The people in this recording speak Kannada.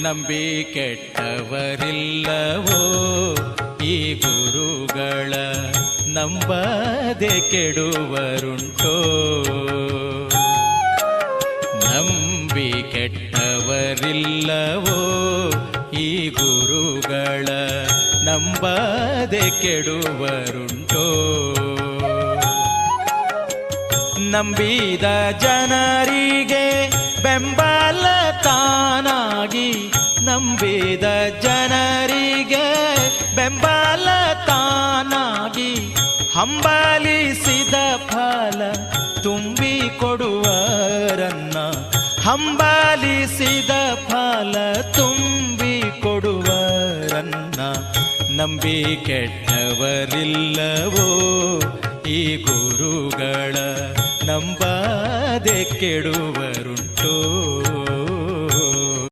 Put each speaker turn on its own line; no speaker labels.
ನಂಬಿ ಕೆಟ್ಟವರಿಲ್ಲವೋ ಈ ಗುರುಗಳ ನಂಬದೆ ಕೆಡುವರುಂಟೋ. ನಂಬಿ ಕೆಟ್ಟವರಿಲ್ಲವೋ ಈ ಗುರುಗಳ ನಂಬದೆ ಕೆಡುವರುಂಟೋ. ನಂಬಿದ ಜನರಿಗೆ ಬೆಂಬಲ ತಾನಾಗಿ, ನಂಬಿದ ಜನರಿಗೆ ಬೆಂಬಲ ತಾನಾಗಿ, ಹಂಬಲಿಸಿದ ಫಲ ತುಂಬಿ ಕೊಡುವರನ್ನ, ಹಂಬಲಿಸಿದ ಫಲ ತುಂಬಿ ಕೊಡುವರನ್ನ. ನಂಬಿ ಕೆಟ್ಟವರಿಲ್ಲವೋ ಈ ಗುರುಗಳ ನಂಬದೆ ಕೆಡುವರುಂಟೋ.